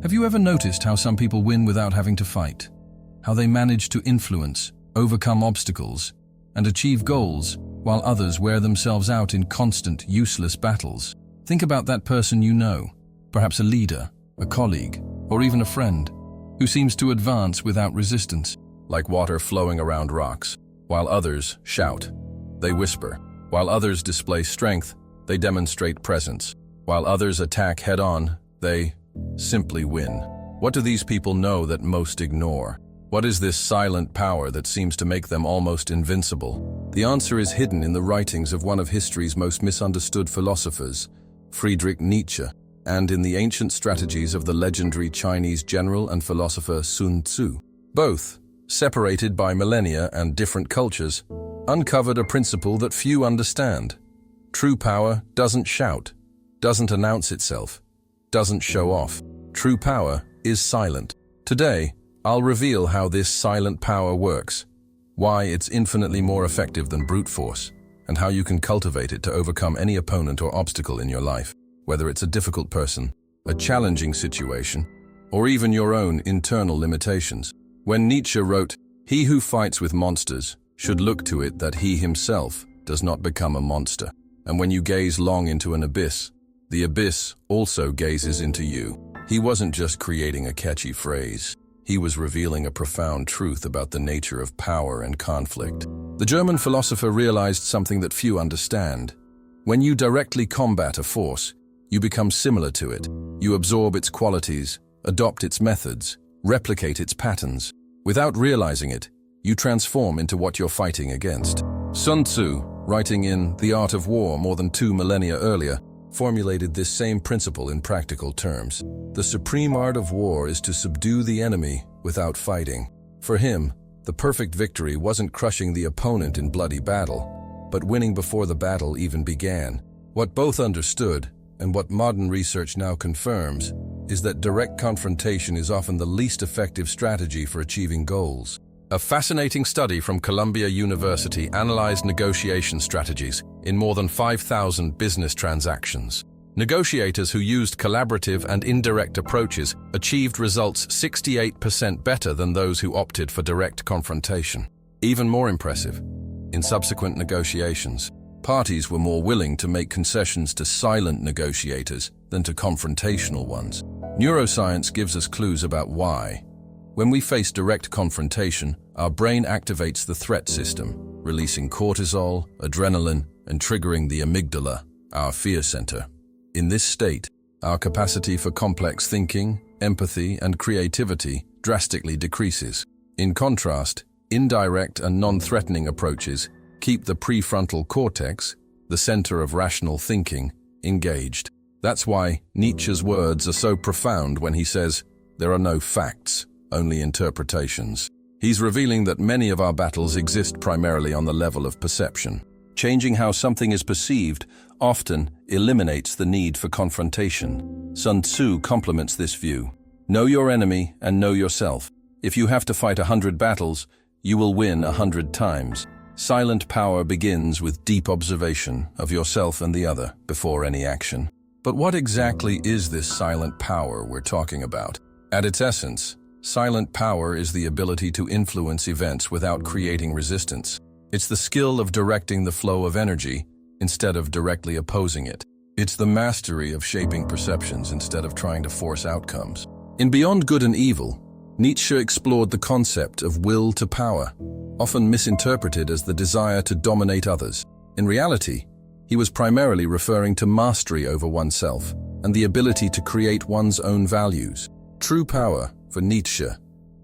Have you ever noticed how some people win without having to fight? How they manage to influence, overcome obstacles, and achieve goals, while others wear themselves out in constant, useless battles? Think about that person you know, perhaps a leader, a colleague, or even a friend, who seems to advance without resistance, like water flowing around rocks. While others shout, they whisper. While others display strength, they demonstrate presence. While others attack head-on, they simply win. What do these people know that most ignore? What is this silent power that seems to make them almost invincible? The answer is hidden in the writings of one of history's most misunderstood philosophers, Friedrich Nietzsche, and in the ancient strategies of the legendary Chinese general and philosopher Sun Tzu. Both, separated by millennia and different cultures, uncovered a principle that few understand. True power doesn't shout, doesn't announce itself, doesn't show off. True power is silent. Today, I'll reveal how this silent power works, why it's infinitely more effective than brute force, and how you can cultivate it to overcome any opponent or obstacle in your life, whether it's a difficult person, a challenging situation, or even your own internal limitations. When Nietzsche wrote, "He who fights with monsters should look to it that he himself does not become a monster. And when you gaze long into an abyss, the abyss also gazes into you." He wasn't just creating a catchy phrase. He was revealing a profound truth about the nature of power and conflict. The German philosopher realized something that few understand. When you directly combat a force, you become similar to it. You absorb its qualities, adopt its methods, replicate its patterns. Without realizing it, you transform into what you're fighting against. Sun Tzu, writing in The Art of War more than 2 millennia earlier, formulated this same principle in practical terms. The supreme art of war is to subdue the enemy without fighting. For him, the perfect victory wasn't crushing the opponent in bloody battle, but winning before the battle even began. What both understood, and what modern research now confirms, is that direct confrontation is often the least effective strategy for achieving goals. A fascinating study from Columbia University analyzed negotiation strategies in more than 5,000 business transactions. Negotiators who used collaborative and indirect approaches achieved results 68% better than those who opted for direct confrontation. Even more impressive, in subsequent negotiations, parties were more willing to make concessions to silent negotiators than to confrontational ones. Neuroscience gives us clues about why. When we face direct confrontation, our brain activates the threat system, releasing cortisol, adrenaline, and triggering the amygdala, our fear center. In this state, our capacity for complex thinking, empathy, and creativity drastically decreases. In contrast, indirect and non-threatening approaches keep the prefrontal cortex, the center of rational thinking, engaged. That's why Nietzsche's words are so profound when he says, "There are no facts, only interpretations." He's revealing that many of our battles exist primarily on the level of perception. Changing how something is perceived often eliminates the need for confrontation. Sun Tzu complements this view. Know your enemy and know yourself. If you have to fight 100 battles, you will win 100 times. Silent power begins with deep observation of yourself and the other before any action. But what exactly is this silent power we're talking about? At its essence, silent power is the ability to influence events without creating resistance. It's the skill of directing the flow of energy instead of directly opposing it. It's the mastery of shaping perceptions instead of trying to force outcomes. In Beyond Good and Evil, Nietzsche explored the concept of will to power, often misinterpreted as the desire to dominate others. In reality, he was primarily referring to mastery over oneself and the ability to create one's own values. True power, for Nietzsche,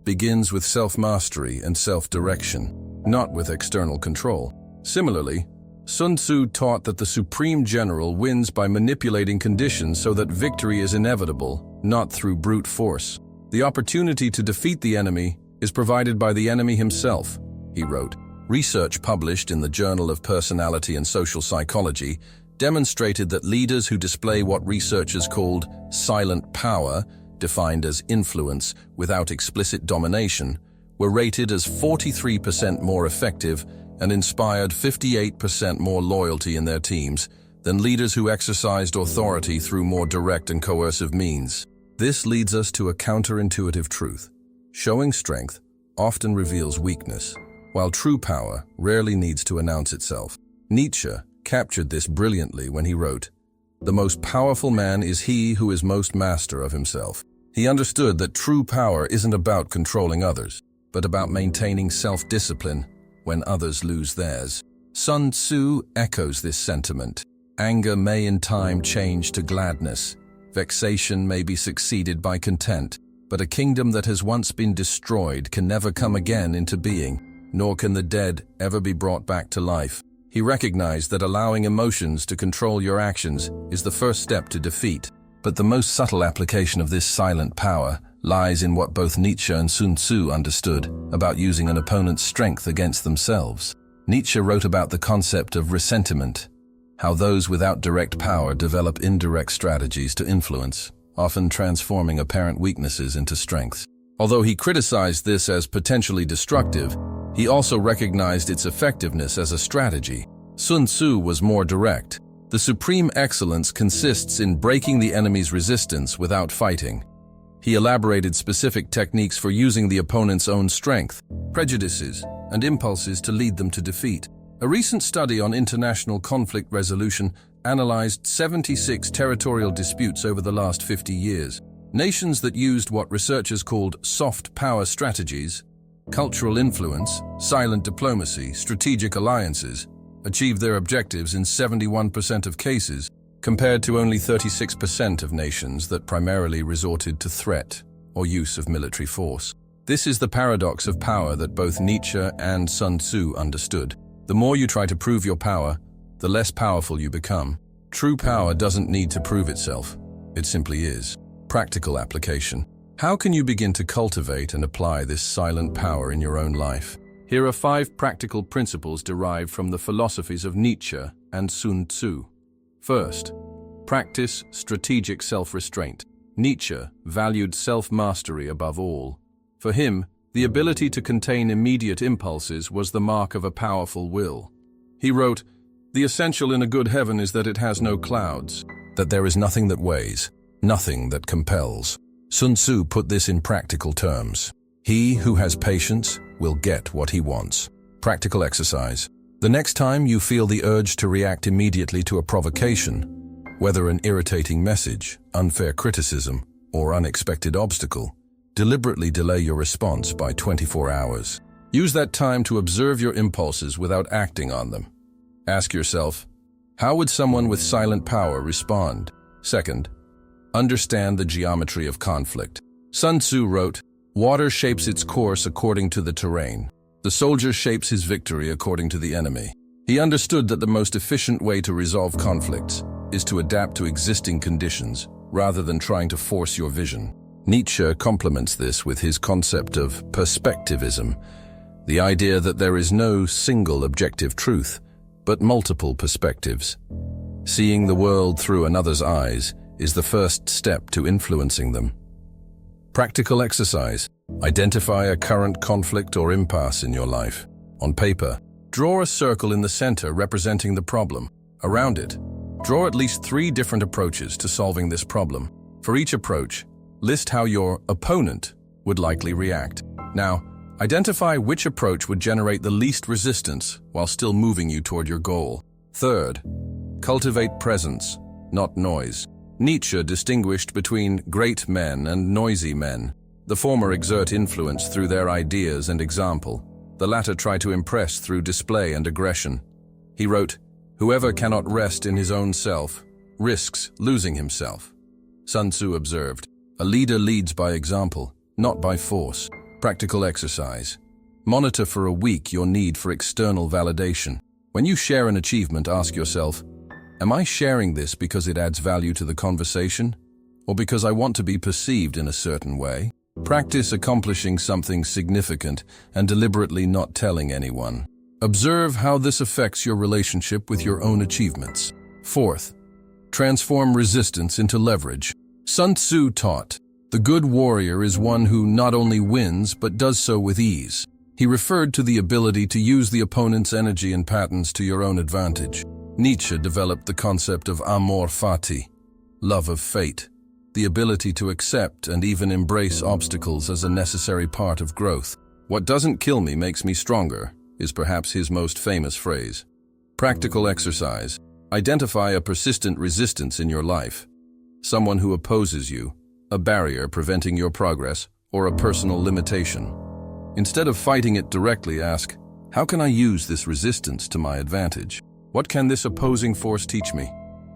begins with self-mastery and self-direction, not with external control. Similarly, Sun Tzu taught that the supreme general wins by manipulating conditions so that victory is inevitable, not through brute force. The opportunity to defeat the enemy is provided by the enemy himself, he wrote. Research published in the Journal of Personality and Social Psychology demonstrated that leaders who display what researchers called silent power, defined as influence without explicit domination, were rated as 43% more effective and inspired 58% more loyalty in their teams than leaders who exercised authority through more direct and coercive means. This leads us to a counterintuitive truth. Showing strength often reveals weakness, while true power rarely needs to announce itself. Nietzsche captured this brilliantly when he wrote, "The most powerful man is he who is most master of himself." He understood that true power isn't about controlling others, but about maintaining self-discipline when others lose theirs. Sun Tzu echoes this sentiment. Anger may in time change to gladness. Vexation may be succeeded by content, but a kingdom that has once been destroyed can never come again into being, nor can the dead ever be brought back to life. He recognized that allowing emotions to control your actions is the first step to defeat. But the most subtle application of this silent power lies in what both Nietzsche and Sun Tzu understood about using an opponent's strength against themselves. Nietzsche wrote about the concept of ressentiment, how those without direct power develop indirect strategies to influence, often transforming apparent weaknesses into strengths. Although he criticized this as potentially destructive, he also recognized its effectiveness as a strategy. Sun Tzu was more direct. The supreme excellence consists in breaking the enemy's resistance without fighting. He elaborated specific techniques for using the opponent's own strength, prejudices, and impulses to lead them to defeat. A recent study on international conflict resolution analyzed 76 territorial disputes over the last 50 years. Nations that used what researchers called soft power strategies, cultural influence, silent diplomacy, strategic alliances, achieved their objectives in 71% of cases, compared to only 36% of nations that primarily resorted to threat or use of military force. This is the paradox of power that both Nietzsche and Sun Tzu understood. The more you try to prove your power, the less powerful you become. True power doesn't need to prove itself. It simply is. Practical application. How can you begin to cultivate and apply this silent power in your own life? Here are 5 practical principles derived from the philosophies of Nietzsche and Sun Tzu. First, practice strategic self-restraint. Nietzsche valued self-mastery above all. For him, the ability to contain immediate impulses was the mark of a powerful will. He wrote, "The essential in a good heaven is that it has no clouds, that there is nothing that weighs, nothing that compels." Sun Tzu put this in practical terms. He who has patience will get what he wants. Practical exercise. The next time you feel the urge to react immediately to a provocation, whether an irritating message, unfair criticism, or unexpected obstacle, deliberately delay your response by 24 hours. Use that time to observe your impulses without acting on them. Ask yourself, how would someone with silent power respond? Second, understand the geometry of conflict. Sun Tzu wrote, "Water shapes its course according to the terrain. The soldier shapes his victory according to the enemy." He understood that the most efficient way to resolve conflicts is to adapt to existing conditions rather than trying to force your vision. Nietzsche complements this with his concept of perspectivism, the idea that there is no single objective truth, but multiple perspectives. Seeing the world through another's eyes is the first step to influencing them. Practical exercise. Identify a current conflict or impasse in your life. On paper, draw a circle in the center representing the problem. Around it, draw at least 3 different approaches to solving this problem. For each approach, list how your opponent would likely react. Now, identify which approach would generate the least resistance while still moving you toward your goal. Third, cultivate presence, not noise. Nietzsche distinguished between great men and noisy men. The former exert influence through their ideas and example. The latter try to impress through display and aggression. He wrote, "Whoever cannot rest in his own self risks losing himself." Sun Tzu observed, "A leader leads by example, not by force." Practical exercise. Monitor for a week your need for external validation. When you share an achievement, ask yourself, am I sharing this because it adds value to the conversation, or because I want to be perceived in a certain way? Practice accomplishing something significant and deliberately not telling anyone. Observe how this affects your relationship with your own achievements. Fourth, transform resistance into leverage. Sun Tzu taught, "The good warrior is one who not only wins but does so with ease." He referred to the ability to use the opponent's energy and patterns to your own advantage. Nietzsche developed the concept of amor fati, love of fate. the ability to accept and even embrace obstacles as a necessary part of growth. "What doesn't kill me makes me stronger," is perhaps his most famous phrase. Practical exercise. Identify a persistent resistance in your life. Someone who opposes you, a barrier preventing your progress, or a personal limitation. Instead of fighting it directly, ask, how can I use this resistance to my advantage? What can this opposing force teach me?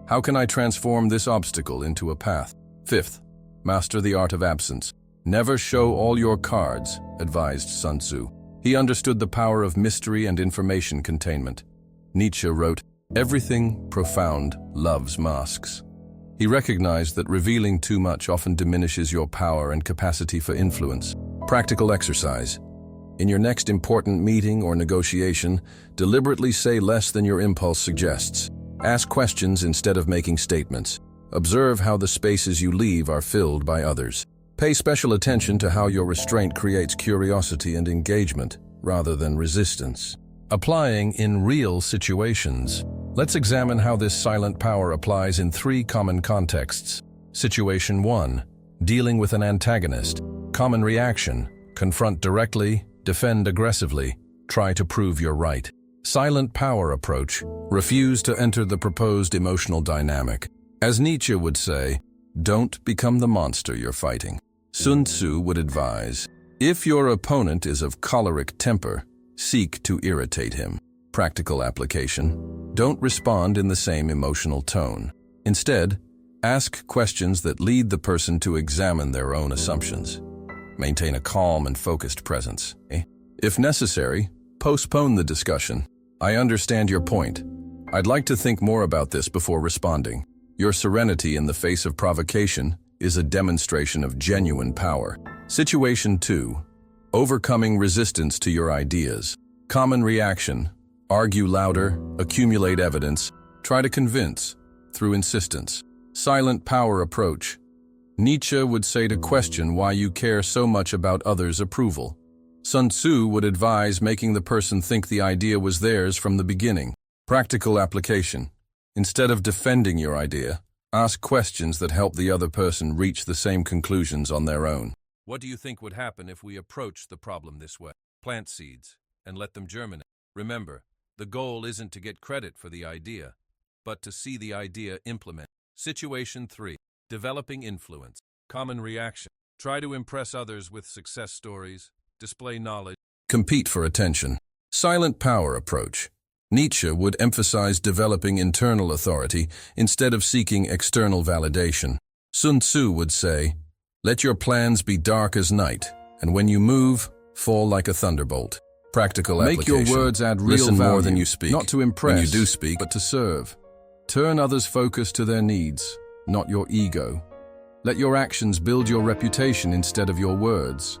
How can I transform this obstacle into a path? Fifth, master the art of absence. Never show all your cards, advised Sun Tzu. He understood the power of mystery and information containment. Nietzsche wrote, "Everything profound loves masks." He recognized that revealing too much often diminishes your power and capacity for influence. Practical exercise. In your next important meeting or negotiation, deliberately say less than your impulse suggests. Ask questions instead of making statements. Observe how the spaces you leave are filled by others. Pay special attention to how your restraint creates curiosity and engagement, rather than resistance. Applying in real situations. Let's examine how this silent power applies in 3 common contexts. Situation 1. Dealing with an antagonist. Common reaction. Confront directly, defend aggressively, try to prove you're right. Silent power approach. Refuse to enter the proposed emotional dynamic. As Nietzsche would say, don't become the monster you're fighting. Sun Tzu would advise, if your opponent is of choleric temper, seek to irritate him. Practical application. Don't respond in the same emotional tone. Instead, ask questions that lead the person to examine their own assumptions. Maintain a calm and focused presence. If necessary, postpone the discussion. I understand your point. I'd like to think more about this before responding. Your serenity in the face of provocation is a demonstration of genuine power. Situation 2. Overcoming resistance to your ideas. Common reaction. Argue louder, accumulate evidence, try to convince through insistence. Silent power approach. Nietzsche would say to question why you care so much about others' approval. Sun Tzu would advise making the person think the idea was theirs from the beginning. Practical application. Instead of defending your idea, ask questions that help the other person reach the same conclusions on their own. What do you think would happen if we approach the problem this way? Plant seeds and let them germinate. Remember, the goal isn't to get credit for the idea, but to see the idea implemented. Situation 3. Developing influence. Common reaction. Try to impress others with success stories, display knowledge. Compete for attention. Silent power approach. Nietzsche would emphasize developing internal authority instead of seeking external validation. Sun Tzu would say, let your plans be dark as night, and when you move, fall like a thunderbolt. Practical application. Make your words add real value, more than you speak. Not to impress when you do speak, but to serve. Turn others' focus to their needs, not your ego. Let your actions build your reputation instead of your words.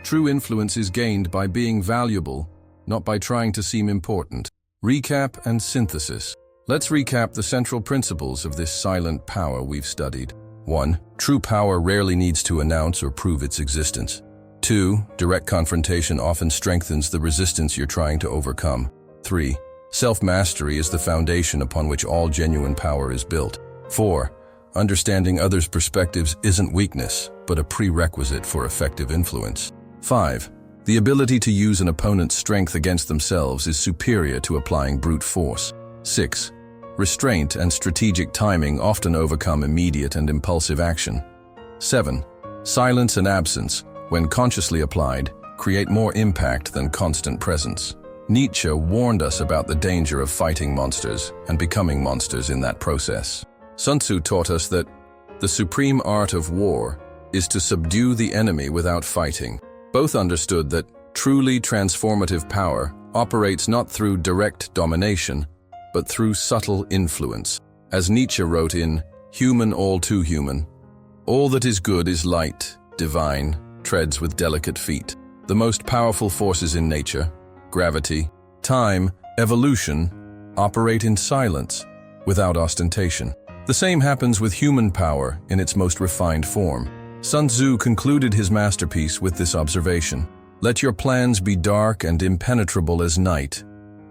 True influence is gained by being valuable, not by trying to seem important. Recap and synthesis. Let's recap the central principles of this silent power we've studied. 1. True power rarely needs to announce or prove its existence. 2. Direct confrontation often strengthens the resistance you're trying to overcome. 3. Self-mastery is the foundation upon which all genuine power is built. 4. Understanding others' perspectives isn't weakness, but a prerequisite for effective influence. 5. The ability to use an opponent's strength against themselves is superior to applying brute force. 6. Restraint and strategic timing often overcome immediate and impulsive action. 7. Silence and absence, when consciously applied, create more impact than constant presence. Nietzsche warned us about the danger of fighting monsters and becoming monsters in that process. Sun Tzu taught us that the supreme art of war is to subdue the enemy without fighting. Both understood that truly transformative power operates not through direct domination, but through subtle influence. As Nietzsche wrote in Human All Too Human, all that is good is light, divine, treads with delicate feet. The most powerful forces in nature, gravity, time, evolution, operate in silence, without ostentation. The same happens with human power in its most refined form. Sun Tzu concluded his masterpiece with this observation: let your plans be dark and impenetrable as night,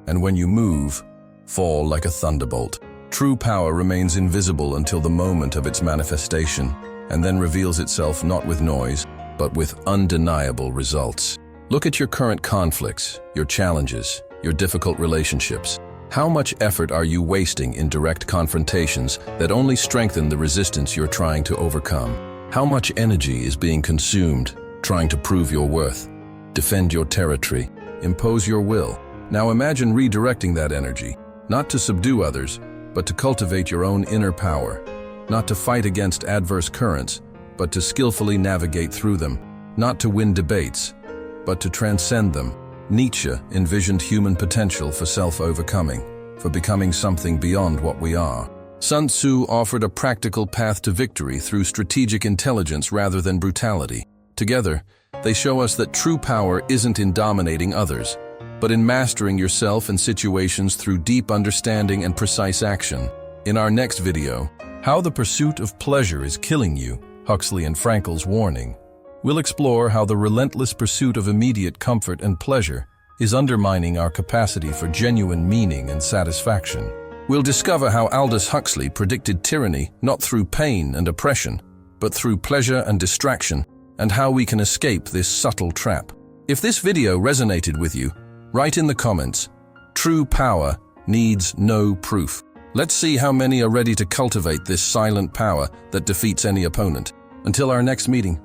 and when you move, fall like a thunderbolt. True power remains invisible until the moment of its manifestation. and then reveals itself not with noise, but with undeniable results. Look at your current conflicts, your challenges, your difficult relationships. How much effort are you wasting in direct confrontations that only strengthen the resistance you're trying to overcome? How much energy is being consumed trying to prove your worth, defend your territory, impose your will? Now imagine redirecting that energy, not to subdue others, but to cultivate your own inner power, not to fight against adverse currents, but to skillfully navigate through them, not to win debates, but to transcend them. Nietzsche envisioned human potential for self-overcoming, for becoming something beyond what we are. Sun Tzu offered a practical path to victory through strategic intelligence rather than brutality. Together, they show us that true power isn't in dominating others, but in mastering yourself and situations through deep understanding and precise action. In our next video, How the Pursuit of Pleasure is Killing You, Huxley and Frankl's Warning. We'll explore how the relentless pursuit of immediate comfort and pleasure is undermining our capacity for genuine meaning and satisfaction. We'll discover how Aldous Huxley predicted tyranny not through pain and oppression, but through pleasure and distraction, and how we can escape this subtle trap. If this video resonated with you, write in the comments, "True power needs no proof." Let's see how many are ready to cultivate this silent power that defeats any opponent. Until our next meeting,